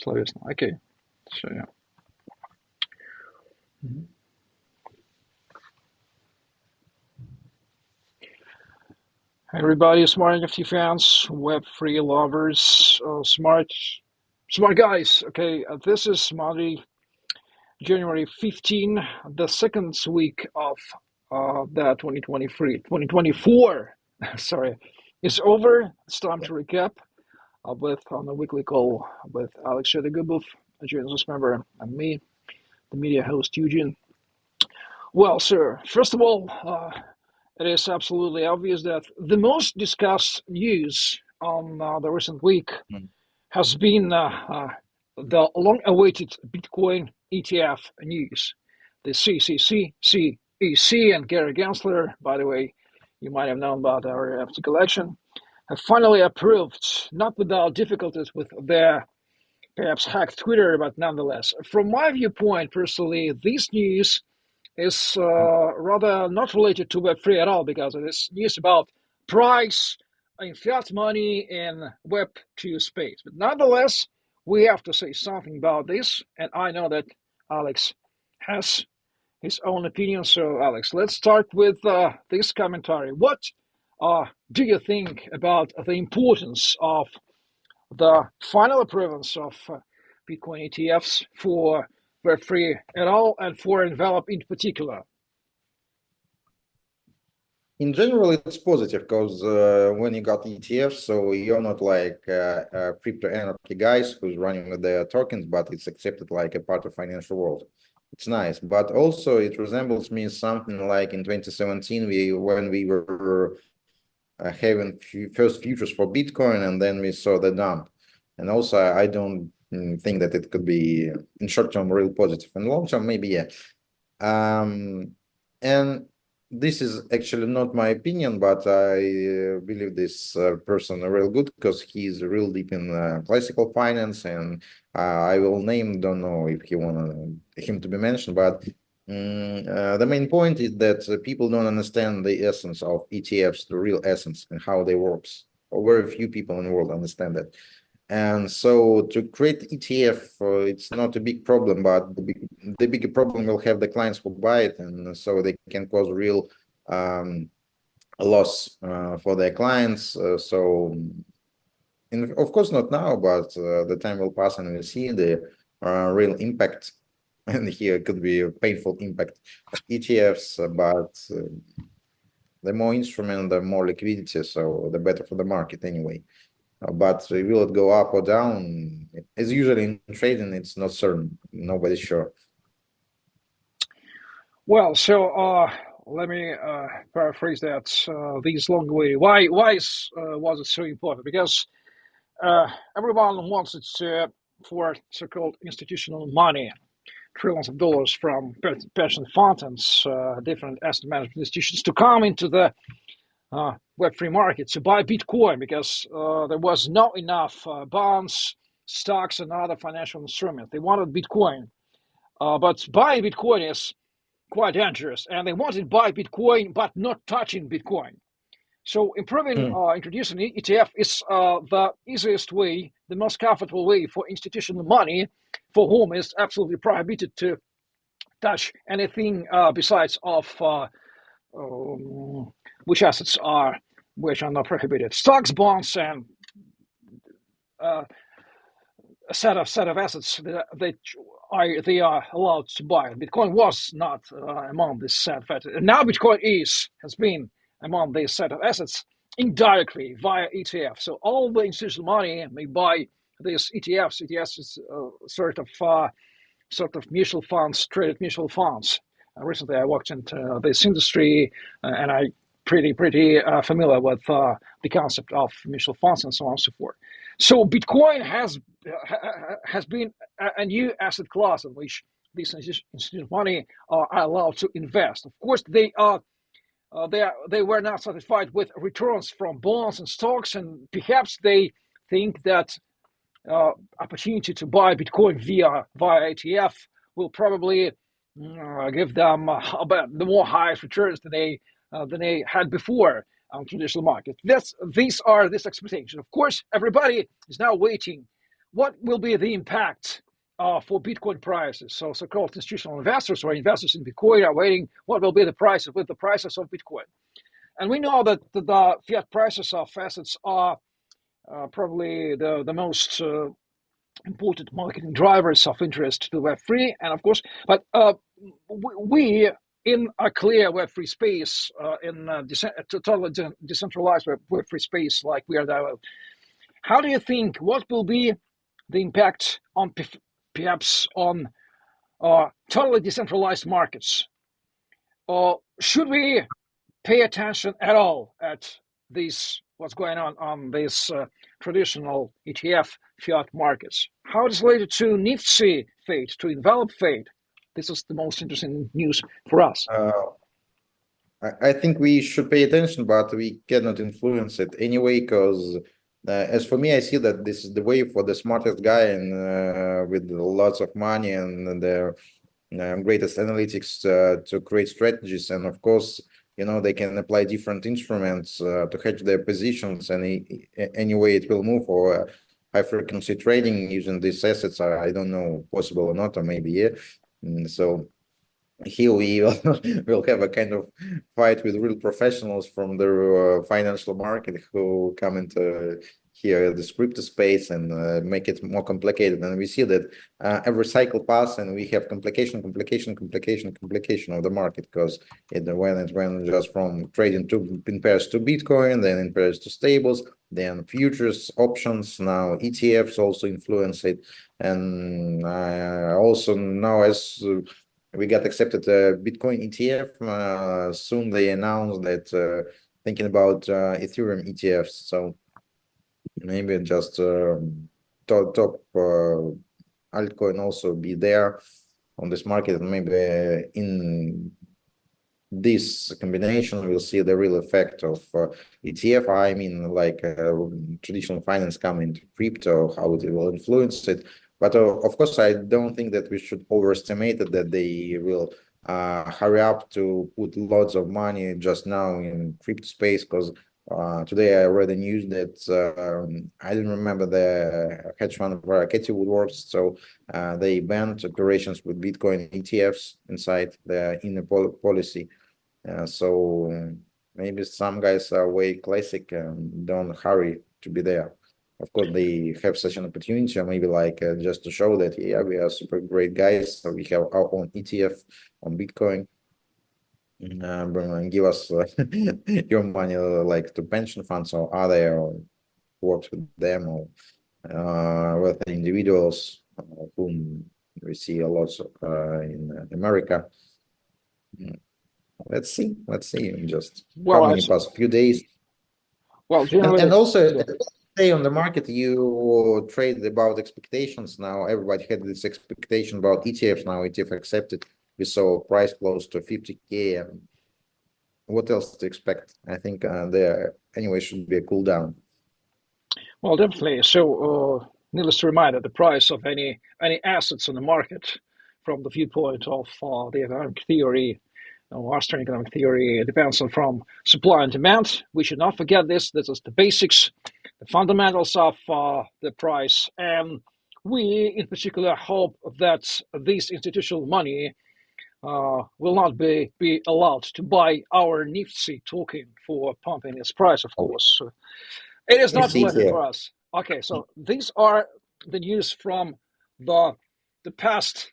Словесно. Окей. Все, yeah. Hey everybody, smart NFT fans, Web3 lovers, smart guys. Okay, this is Monday, January 15, the second week of the 2024. Sorry, it's over. It's time to recap on a weekly call with Alex Shedogubov, a journalist member, and me, the media host Eugene. Well, sir, first of all, it is absolutely obvious that the most discussed news on the recent week has been the long-awaited Bitcoin ETF news. The CEC and Gary Gensler, by the way, you might have known about our NFT collection, have finally approved, not without difficulties with their perhaps hacked Twitter, but nonetheless. From my viewpoint, personally, this news is rather not related to Web3 at all, because it is news about price in fiat money in Web2 space. But nonetheless, we have to say something about this, and I know that Alex has his own opinion. So, Alex, let's start with this commentary. What do you think about the importance of the final approval of Bitcoin ETFs for Web3 at all, and for Envelop in particular? In general, it's positive because when you got ETFs, so you're not like crypto anarchy guys who's running with their tokens, but it's accepted like a part of financial world. It's nice, but also it resembles me something like in 2017 when we were having first futures for Bitcoin, and then we saw the dump. And also, I don't think that it could be in short term real positive. In long term, maybe yeah. And this is actually not my opinion, but I believe this person real good because he's real deep in classical finance, and I will name, don't know if he want him to be mentioned, but the main point is that people don't understand the essence of ETFs, the real essence and how they works. Or very few people in the world understand that. And so to create ETF, it's not a big problem, but the bigger problem will have the clients who buy it, and so they can cause real loss for their clients. Of course, not now, but the time will pass and we'll see the real impact. And here could be a painful impact of ETFs, but the more instrument, the more liquidity, so the better for the market anyway. But will it go up or down? As usually in trading, it's not certain. Nobody's sure. Well, so let me paraphrase that. These long way. Why was it so important? Because everyone wants it for so-called institutional money, trillions of dollars from pension funds and different asset management institutions to come into the Web3 market to buy Bitcoin, because there was not enough bonds, stocks, and other financial instruments. They wanted Bitcoin, but buying Bitcoin is quite dangerous, and they wanted to buy Bitcoin but not touching Bitcoin. So introducing ETF is the easiest way, the most comfortable way for institutional money, for whom it's absolutely prohibited to touch anything besides of which assets are not prohibited. Stocks, bonds, and a set of assets that they are allowed to buy. Bitcoin was not among this set of assets. Now Bitcoin has been among this set of assets indirectly via ETF. So all the institutional money may buy these ETFs. ETFs is sort of mutual funds, traded mutual funds. Recently, I worked into this industry, and I pretty familiar with the concept of mutual funds and so on and so forth. So Bitcoin has been a new asset class in which these institutional money are allowed to invest. Of course, they were not satisfied with returns from bonds and stocks, and perhaps they think that opportunity to buy Bitcoin via ETF will probably give them the more highest returns than they had before on traditional market. These are this expectation. Of course, everybody is now waiting what will be the impact for Bitcoin prices? So so-called institutional investors or investors in Bitcoin are waiting. What will be the prices with the prices of Bitcoin? And we know that the fiat prices of assets are probably the most important marketing drivers of interest to Web3, and of course, but we in a clear Web3 space, in a totally decentralized Web3 space like we are now, how do you think, what will be the impact on perhaps on totally decentralized markets? Or should we pay attention at all at these, what's going on these traditional ETF fiat markets? How it is related to NFTs fate, to Envelop fate? This is the most interesting news for us. I think we should pay attention, but we cannot influence it anyway, because as for me, I see that this is the way for the smartest guy and with lots of money and the greatest analytics to create strategies. And of course, they can apply different instruments to hedge their positions, and anyway it will move, or high frequency trading using these assets. I don't know, possible or not, or maybe yeah. So here we will have a kind of fight with real professionals from the financial market who come into here the crypto space and make it more complicated. And we see that every cycle pass and we have complication of the market, because it went just from trading in pairs to Bitcoin, then in pairs to stables, then futures, options, now ETFs also influence it. And also now as we got accepted Bitcoin ETF. Soon they announced that thinking about Ethereum ETFs. So maybe just top altcoin also be there on this market. Maybe in this combination, we'll see the real effect of ETF. I mean, like traditional finance coming to crypto, how it will influence it. But of course, I don't think that we should overestimate it, that they will hurry up to put lots of money just now in crypto space, because today I read the news that I didn't remember the hedge fund where Katie Woodworks, so they banned operations with Bitcoin ETFs inside the inner policy. So maybe some guys are way classic and don't hurry to be there. Of course, they have such an opportunity, or maybe like just to show that, yeah, we are super great guys. So we have our own ETF on Bitcoin, and give us your money like to pension funds or other, or works with them, or with individuals whom we see a lot in America. Let's see. Just well, how many past few days. Well, generally, and also. Stay on the market, you trade about expectations. Now everybody had this expectation about ETFs. Now ETF accepted, we saw price close to 50K. And what else to expect? I think there anyway should be a cool down. Well, definitely. So needless to remind that the price of any assets on the market, from the viewpoint of the economic theory, Austrian economic theory, depends on from supply and demand. We should not forget this. This is the basics, the fundamentals of the price. And we, in particular, hope that this institutional money will not be allowed to buy our NFTs token for pumping its price, of course. It is not relevant for us. Okay, so these are the news from the past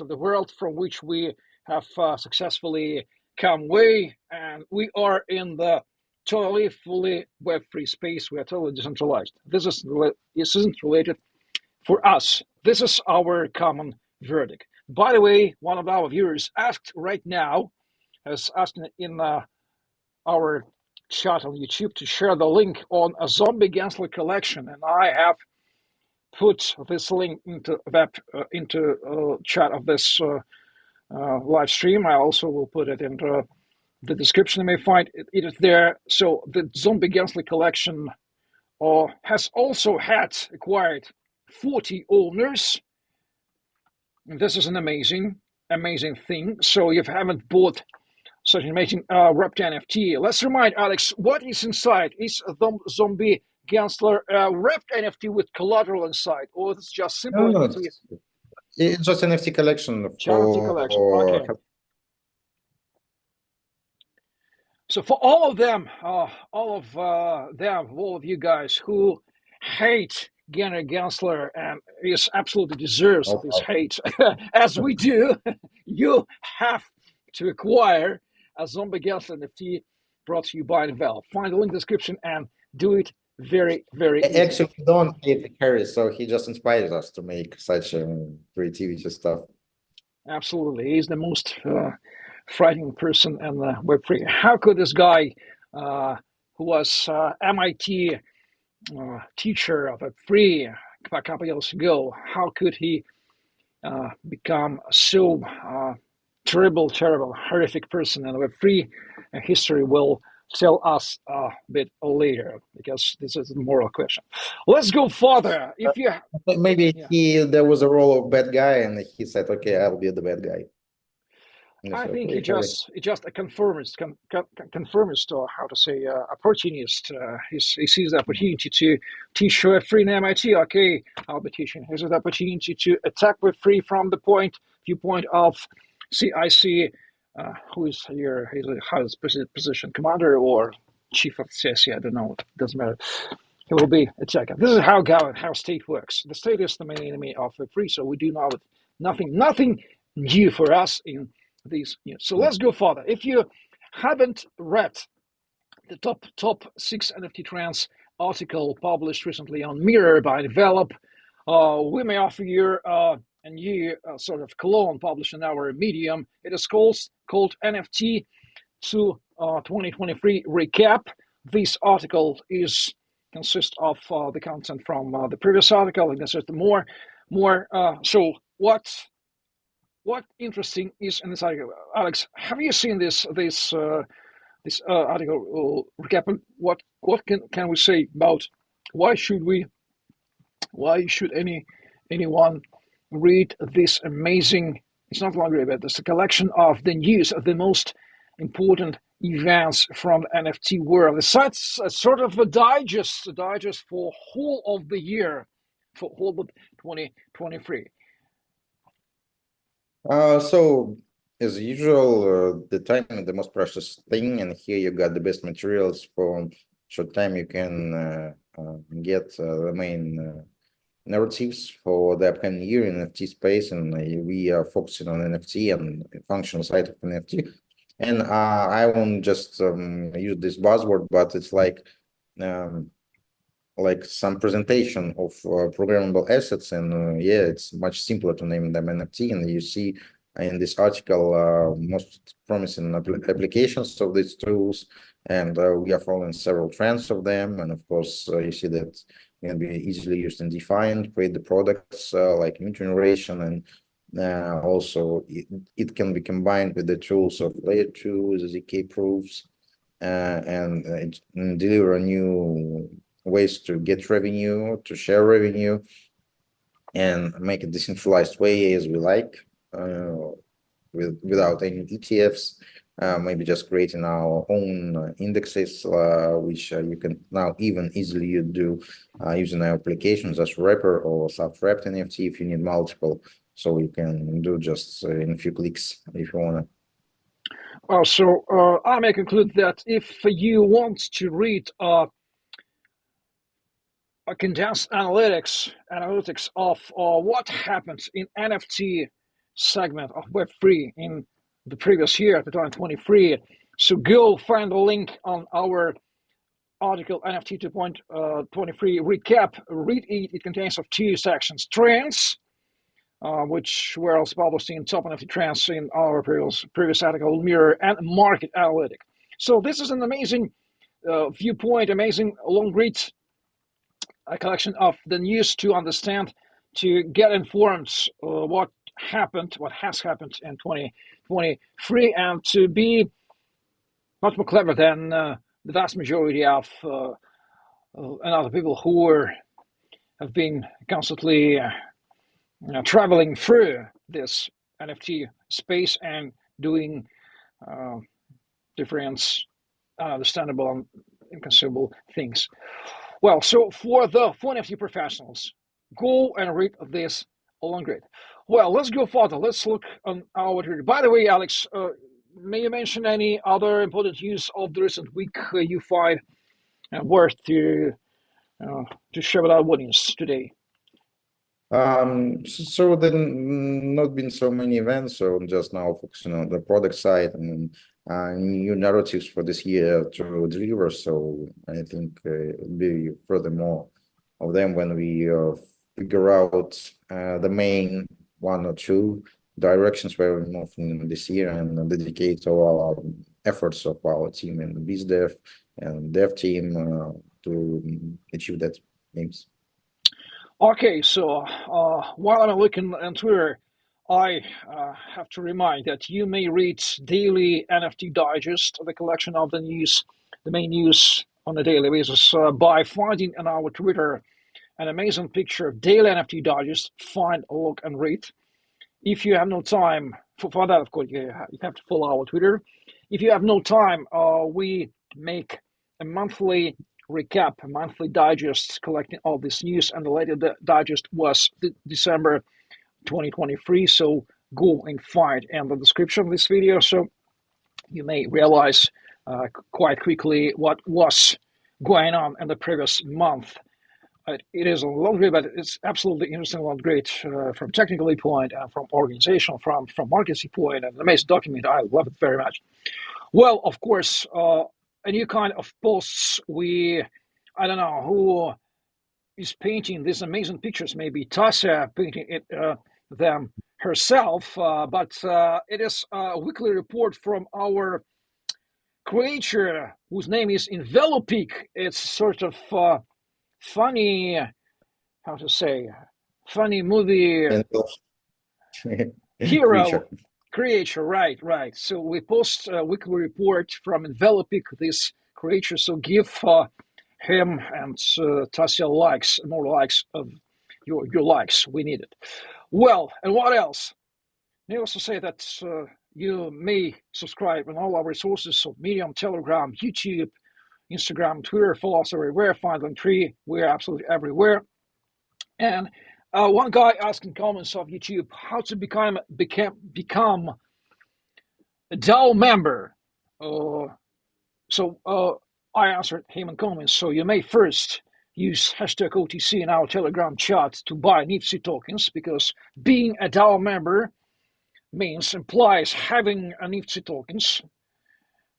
of the world, from which we have successfully come away, and we are in the totally fully Web3 space. We are totally decentralized. This isn't related for us. This is our common verdict. By the way, one of our viewers asked right now, has asked in our chat on YouTube to share the link on a ZombieGensler collection, and I have put this link into chat of this live stream. I also will put it into the description. You may find it there. So the ZombieGensler collection has also acquired 40 owners. And this is an amazing thing. So if you haven't bought such an amazing wrapped NFT, let's remind Alex, what is inside? Is a zombie Gensler wrapped NFT with collateral inside, or it's just simple No, no, NFT? it's just NFT collection NFT collection. Okay. for So for all of them, all of you guys who hate Gensler and is absolutely deserves of this help. hate, as we do, you have to acquire a ZombieGensler NFT brought to you by Envelop. Find the link in the description and do it very, very easy. Actually, we don't hate the Harris, so he just inspires us to make such creativity stuff. Absolutely, he's the most frightening person in the Web3. How could this guy, who was MIT teacher of Web3 a couple years ago, how could he become so terrible, horrific person in Web3? History will tell us a bit later, because this is a moral question. Let's go further. If you Maybe yeah. there was a role of bad guy, and he said, "Okay, I'll be the bad guy." And I said, think okay, Harry. he just a conformist, or how to say, opportunist. He sees the opportunity to teach Web3 in MIT. Okay, I'll be teaching. Here's the opportunity to attack Web3 from the viewpoint of CIC, who is here, his highest position, commander or chief of CIC. I don't know. It doesn't matter. He will be attacked. This is how state works. The state is the main enemy of Web3, so we do nothing new for us in these news. So let's go further. If you haven't read the top 6 NFT trends article published recently on Mirror by Envelop, we may offer you a new sort of cologne published in our Medium. It is called NFT to 2023 recap. This article consists of the content from the previous article, and there's more. So what interesting is in this article, Alex? Have you seen this article recap? What can we say about why should anyone read this amazing? It's not longer about this, a collection of the news of the most important events from the NFT world. It's sort of a digest for whole of the year, for whole of 2023. So as usual, the time is the most precious thing, and here you got the best materials for short time. You can get the main narratives for the upcoming year in NFT space, and we are focusing on NFT and functional side of NFT. And I won't just use this buzzword, but it's like some presentation of programmable assets, and yeah, it's much simpler to name them NFT. And you see in this article most promising applications of these tools, and we are following several trends of them. And of course, you see that it can be easily used and defined, create the products like new generation, and also it can be combined with the tools of layer 2, ZK proofs, and deliver new ways to get revenue, to share revenue, and make a decentralized way as we like, without any ETFs. Maybe just creating our own indexes, which you can now even easily do using our applications as wrapper or self-wrapped NFT if you need multiple. So you can do just in a few clicks if you want to. So I may conclude that if you want to read a condensed analytics of what happened in NFT segment of Web3 in the previous year, 2023, so go find the link on our article NFT 2.23 recap. Read it. It contains of 2 sections: trends, which were also published in top NFT trends in our previous article, Mirror, and market analytic. So this is an amazing viewpoint, amazing long read, a collection of the news to understand, to get informed what has happened in 2023, and to be much more clever than the vast majority of other people who have been constantly traveling through this NFT space and doing different, understandable and inconceivable things. Well, so for the for NFT professionals, go and read this along grid. Well, let's go further. Let's look on our Twitter. By the way, Alex, may you mention any other important news of the recent week you find worth to share with our audience today? So then not been so many events, so I'm just now focusing on the product side and new narratives for this year to deliver. So I think it'll be furthermore of them when we figure out the main one or two directions where we're moving this year and dedicate all our efforts of our team in BizDev and dev team to achieve that aims. Okay, so while I'm looking on Twitter, I have to remind that you may read daily NFT digest, the collection of the news, the main news on a daily basis, by finding on our Twitter an amazing picture of daily NFT digest. Find, look, and read. If you have no time for that, of course, you have to follow our Twitter. If you have no time, we make a monthly recap, a monthly digest collecting all this news, and the latest digest was December 2023. So go and find in the description of this video, so you may realize quite quickly what was going on in the previous month. It is a long grid, but it's absolutely interesting long grid from technical point and from organizational, from marketing point, and an amazing document. I love it very much. Well, of course, a new kind of posts. I don't know who is painting these amazing pictures. Maybe Tasha painting them herself, but it is a weekly report from our creator whose name is Envelop. It's sort of funny, how to say, funny movie And hero creature. creature, right. So we post a weekly report from Enveloping this creature, so give him and Tasia likes, more likes of your likes, we need it. Well, and what else? Needless to say that you may subscribe on all our resources, so Medium, Telegram, YouTube, Instagram, Twitter, follow us everywhere, find on tree, we're absolutely everywhere. And one guy asked in comments of YouTube how to become a DAO member. So I answered him in comments. So you may first use hashtag OTC in our Telegram chat to buy NFT tokens, because being a DAO member implies having NFT tokens.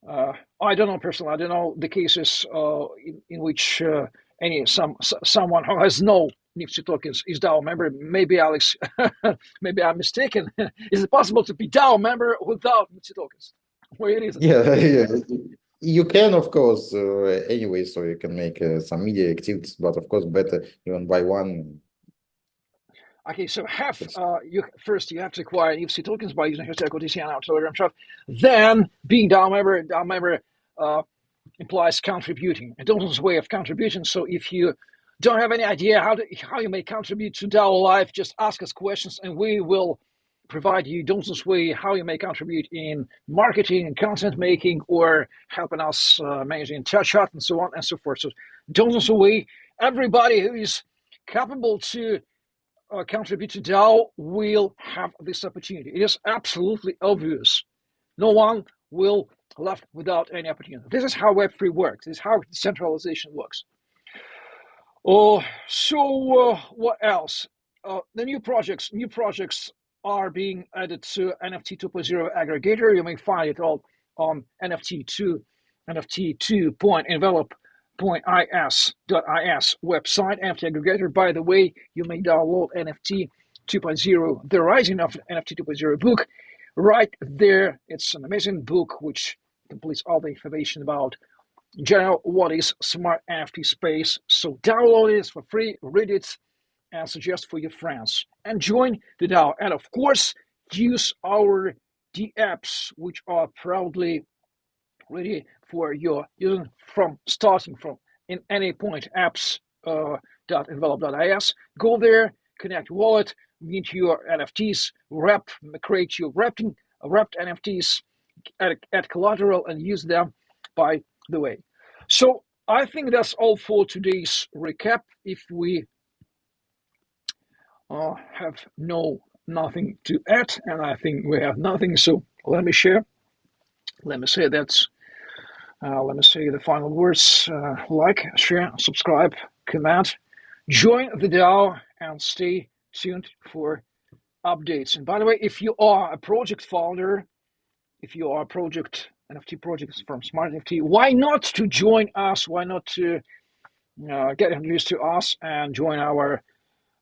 I don't know personally. I don't know the cases in which someone who has no NFT tokens is DAO member. Maybe Alex, maybe I'm mistaken. Is it possible to be DAO member without NFT tokens? Where it is it? Yeah. You can, of course, anyway, so you can make some media activities, but of course, better even buy one. Okay, so you have to acquire NFT tokens by using hashtag OTC on our Telegram chat. Then being DAO member implies contributing, a Dalton's way of contribution. So if you don't have any idea how you may contribute to DAO Life, just ask us questions and we will provide you Dalton's way how you may contribute in marketing and content making, or helping us managing chat and so on and so forth. So Dalton's way, everybody who is capable to contribute to DAO will have this opportunity. It is absolutely obvious. No one will left without any opportunity. This is how Web3 works. This is how decentralization works. So what else? The new projects are being added to NFT 2.0 aggregator. You may find it all on NFT2.envelop.is website, NFT aggregator. By the way, you may download NFT 2.0, the Rising of NFT 2.0 book. Right there, it's an amazing book which completes all the information about in general what is smart NFT space. So download it for free, read it, and suggest for your friends. And join the DAO. And of course, use our dApps, which are proudly ready for your using from starting from in any point. Apps.envelop.is. Go there, connect wallet, mint your NFTs, create your wrapped NFTs, add collateral, and use them by the way. So I think that's all for today's recap. If we have nothing to add, and I think we have nothing, so let me share. Let me say that's. Let me say the final words. Like, share, subscribe, comment, join the DAO, and stay tuned for updates. And by the way, if you are a project founder, if you are a project NFT project from Smart NFT, why not to join us? Why not to get introduced to us and join our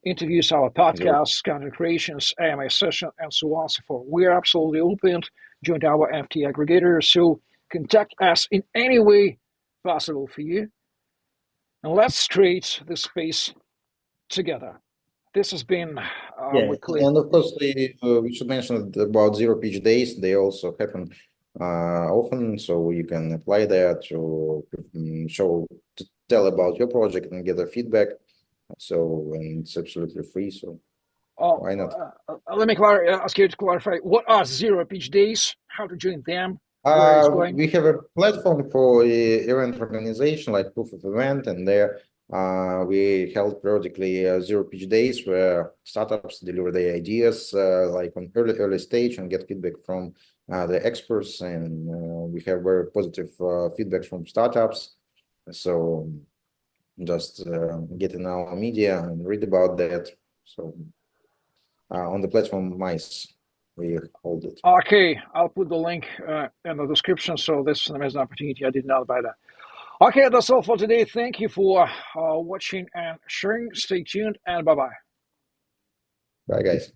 interviews, our Group. podcasts, content creations, AMA session, and so on and so forth. We're absolutely open. Join our NFT aggregator. So contact us in any way possible for you. And let's create this space together. This has been Yeah, weekly. and of course, we should mention about zero pitch days. They also happen often, so you can apply there to show, to tell about your project and get a feedback. So, and it's absolutely free. So why not? Let me ask you to clarify what are zero pitch days, how to join them, where it's going. We have a platform for event organization, like proof of event, and there we held periodically zero pitch days where startups deliver their ideas like on early stage and get feedback from the experts, and we have very positive feedback from startups. So just get in our media and read about that. So on the platform Mice, we hold it. Okay, I'll put the link in the description. So this is an amazing opportunity. I didn't know about that. Okay, that's all for today. Thank you for watching and sharing. Stay tuned and bye bye. Bye, guys.